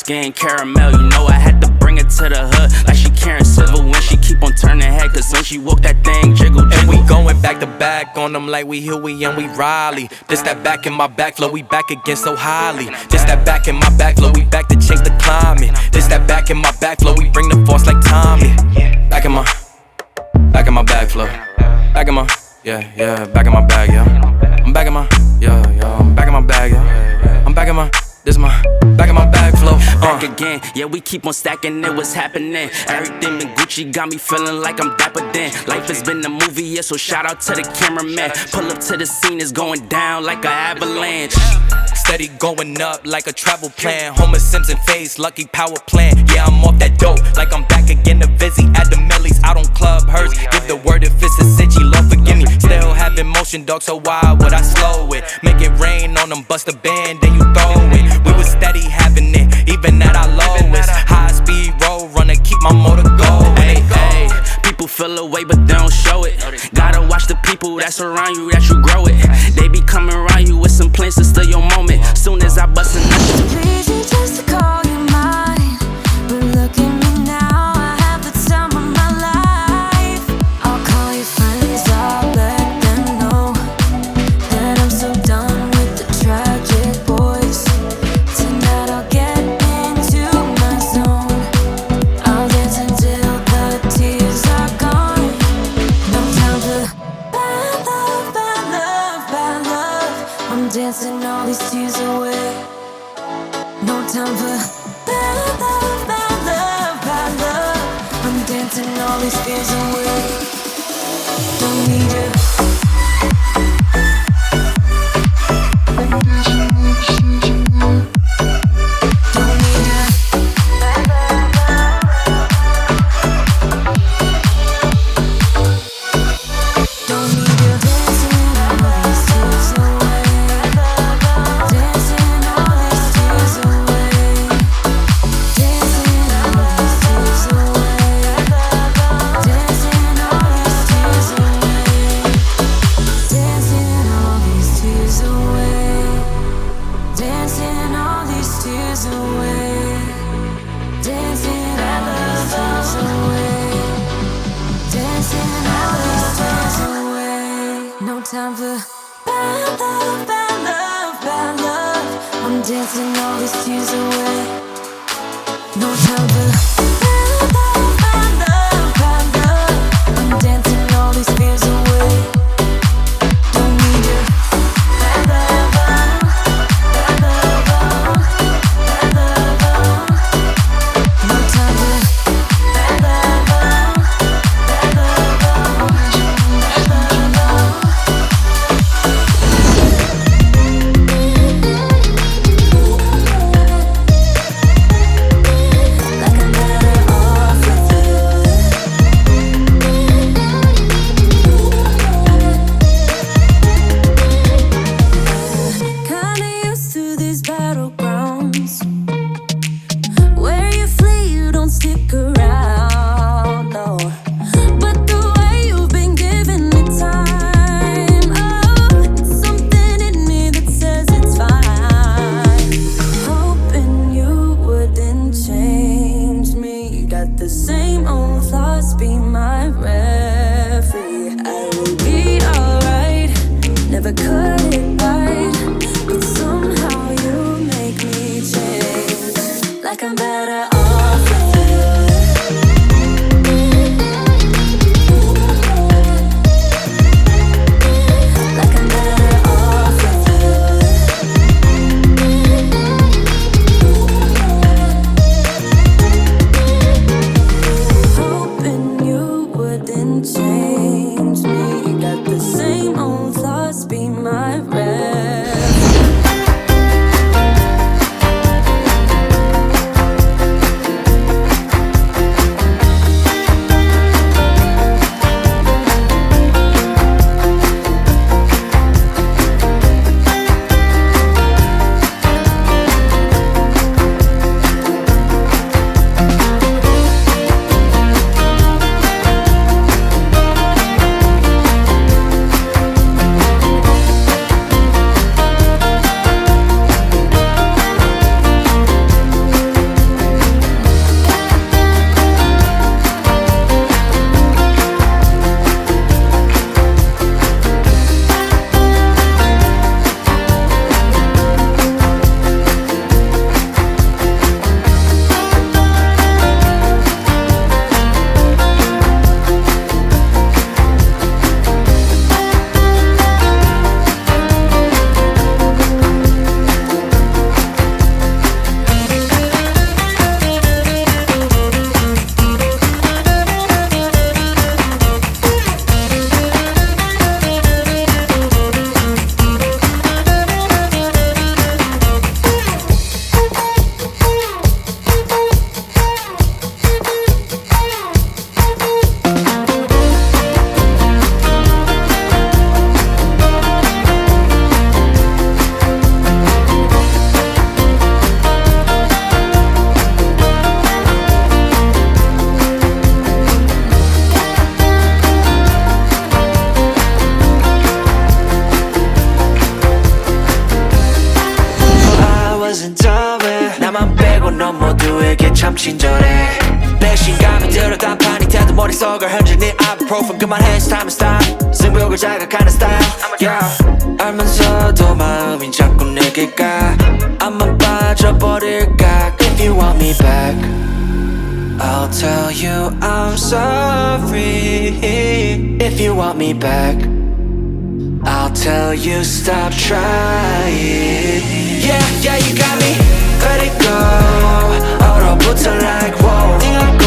skin caramel. You know I had to bring it to the hood like she Karen Civil when she keep on turning head. Cause when she woke that thing jiggle, jiggle. And we going back to back on them like we Huey and we Riley. This that back in my back flow, we back again so highly. This that back in my back flow, we back to change the climate. This that back in my back flow, we bring the force like Tommy. Back in my back flow. Back in my, yeah, back in my bag, yeah. I'm back in my, yeah, I'm back in my bag, yeah. I'm back in my, this my, back in my bag flow. Back again, yeah, we keep on stacking it, what's happening? Everything been Gucci, got me feeling like I'm dapper then. Life has been a movie, yeah, so shout out to the cameraman. Pull up to the scene, it's going down like an avalanche. Steady going up like a travel plan. Homer Simpson face, lucky power plan. Yeah, I'm off that dope, like I'm back again to Vizzy. At the Millies, out on Club Hearst. Give the word if it's a city, Lord forgive me. Still having motion, dog, so why would I slow it? Make it rain on them, bust a band, then you throw it. We was steady having it, even at our lowest. High speed road runner, keep my motor going. Hey, hey, people feel away, but they don't show it. Gotta watch the people that's around you, that you grow it. They be coming around you with some plans to steal your moment. Soon as I bust a nut, crazy just to call you mine. But look at me now, I have the time of my life. I'll call your friends, I'll let them know that I'm so done with the tragic boys. Tonight I'll get into my zone. I'll dance until the tears are gone. No time for bad love, bad love, bad love. I'm dancing all these tears away. No time for bad love, bad love, bad love. I'm dancing all these fears away. Don't need you. Don't need you. Don't need you. Dancing all these tears away. Dancing all these tears away. Dancing all these tears away. Dancing all these tears away. Dancing all these tears away. Dancing all these tears away. Dancing all these tears away. Dancing all these tears away. No time for bad love, bad love, bad love. I'm dancing all these tears away. No time for bad love, bad love, bad love. I'm dancing all these fears away. Don't need you. Bad love, bad love, bad love. No time for bad love, bad love, bad love. Like I'm better off with you. Kinda used to these battlegrounds where you flee, you don't stick around, no. But the way you've been giving me time, oh, it's something in me that says it's fine. Hoping you wouldn't change me. You got the same old flaws, be my referee. I will be alright, never cut it right, but somehow you make me change. Like I'm better off with you. Like I'm better off with you. Hoping you wouldn't change me. You got the same old flaws, be my rep. 모두에게 참 친절해. 내 신감이 들어 단판이 태도 머릿속을 흔드는 ibuprofen 그만해 it's time to stop. 승부욕을 자극하는 스타일 yeah. 알면서도 마음이 자꾸 내게 가. 안만 빠져버릴까. If you want me back I'll tell you I'm sorry. If you want me back I'll tell you stop trying. Yeah, yeah, you got me. Let it go. 얼어붙어 like whoa. 띵하고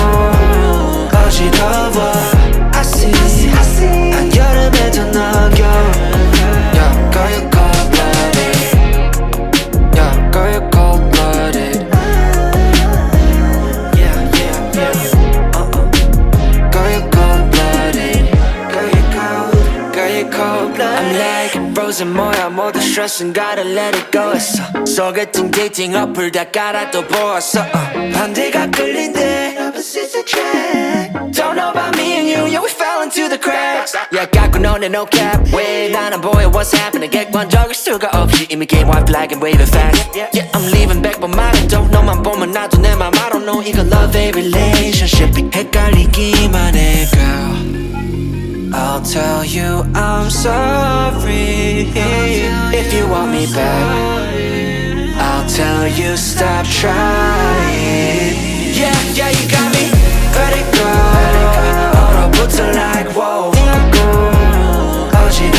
어지러워. I see. 한여름에도 너겨. Yeah, girl, you cold-blooded. Yeah, girl, you cold-blooded. Yeah, yeah, yeah. Girl, you cold-blooded. Girl, you cold. Girl, you cold-blooded. I'm like frozen 뭐야 모두 stress은 gotta let it go 했어. 소개팅 데이팅 어플 다 깔아 또 보았어. 반대가 끌린대 opposites attract. Don't know about me and you, yeah we fell into the cracks. Yeah 갖고 노네 no cap. 왜 나는 보여 what's happening. 객관적일 수가 없이 이미 game white flag and waving fast. Yeah I'm leaving back but 말은 don't know만 보면 나도 내 맘 I don't know 이건 love a relationship. 헷갈리기만 해 girl. I'll tell you I'm sorry. If you want me back I'll tell you stop trying. Yeah, yeah, you got me. Let it go. 얼어붙어 like whoa. 어지러워.